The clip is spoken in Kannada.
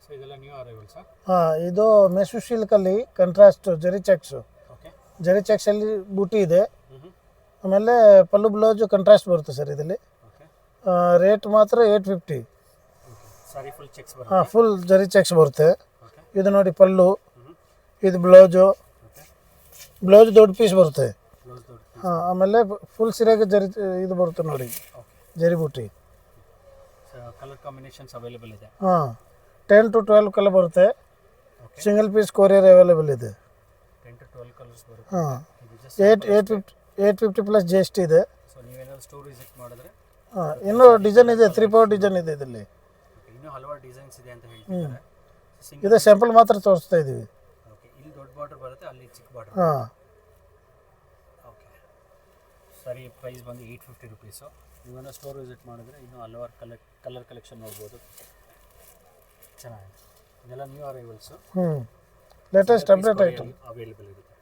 ಸೊ ಇದೆಲ್ಲ ನ್ಯೂ ಅರೈವಲ್ಸಾ? ಹಾಂ, ಇದು ಮೆಶು ಸಿಲ್ಕಲ್ಲಿ ಕಂಟ್ರಾಸ್ಟ್ ಜರಿ ಚೆಕ್ಸ್, ಓಕೆ. ಜರಿ ಚೆಕ್ಸಲ್ಲಿ ಬೂಟಿ ಇದೆ. ಹ್ಞೂ. ಆಮೇಲೆ ಪಲ್ಲು ಬ್ಲೌಸು ಕಂಟ್ರಾಸ್ಟ್ ಬರುತ್ತೆ ಸರ್ ಇದರಲ್ಲಿ. ಓಕೆ. ರೇಟ್ ಮಾತ್ರ 850. ಓಕೆ. ಸಾರಿ ಫುಲ್ ಚೆಕ್ಸ್ ಹಾಂ, ಬರುತ್ತೆ. ಫುಲ್ ಜರಿ ಚೆಕ್ಸ್ ಬರುತ್ತೆ. ಓಕೆ. ಇದು ನೋಡಿ ಪಲ್ಲು, ಹ್ಞೂ. ಇದು ಬ್ಲೌಸು. ಓಕೆ. ಬ್ಲೌಸ್ ದೊಡ್ಡ ಪೀಸ್ ಬರುತ್ತೆ. ಬ್ಲೌಸ್ ದೊಡ್ಡ ಪೀಸ್. ಹಾಂ, ಆಮೇಲೆ ಫುಲ್ ಸಿರೆಗೆ ಜರಿ ಇದು ಬರುತ್ತೆ ನೋಡಿ, ಓಕೆ. ಜರಿ ಬೂಟಿ. ಸೊ ಕಲರ್ ಕಾಂಬಿನೇಷನ್ಸ್ ಅವೈಲೇಬಲ್ ಇದೆ. ಹಾಂ, 10 to 12 ಕಲರ್ ಬರುತ್ತೆ. Okay. Single piece courier available ಇದೆ. 10 to 12 ಕಲರ್ಸ್ ಬರುತ್ತೆ. ಹಾಂ, ಇದು just 850 plus G S T ಇದೆ. ಸೊ ನೀವೇನಾದ್ರು ಸ್ಟೋರ್ ವಿಸಿಟ್ ಮಾಡಿದ್ರೆ ಹಾಂ, ಇನ್ನೂ ಡಿಸೈನ್ ಇದೆ, 3 ಪವರ್ ಡಿಸೈನ್ ಇದೆ ಇದರಲ್ಲಿ. ಓಕೆ, ಇನ್ನೂ ಹಲವಾರು ಡಿಸೈನ್ಸ್ ಇದೆ ಅಂತ ಹೇಳ್ತಿದ್ದಾರೆ. ಇದು ಸ್ಯಾಂಪಲ್ ಮಾತ್ರ ತೋರಿಸ್ತಾ ಇದ್ದೀವಿ. ಓಕೆ, ಇಲ್ಲಿ ದೊಡ್ಡ ಬಾರ್ಡರ್ ಬರುತ್ತೆ, ಅಲ್ಲಿ ಚಿಕ್ಕ ಬಾರ್ಡರ್. ಹಾಂ, ಓಕೆ. ಸರಿ, ಪ್ರೈಸ್ ಬಂದು 850 ರುಪೀಸು. ನೀವೇನೋ ಸ್ಟೋರ್ ವಿಸಿಟ್ ಮಾಡಿದ್ರೆ ಇನ್ನೂ ಹಲವಾರು ಕಲರ್ ಕಲೆಕ್ಷನ್ ನೋಡ್ಬೋದು. ಚೆನ್ನಾಗಿದೆ. ಇದೆಲ್ಲ new arrivals, latest update item. Available ಇರುತ್ತೆ.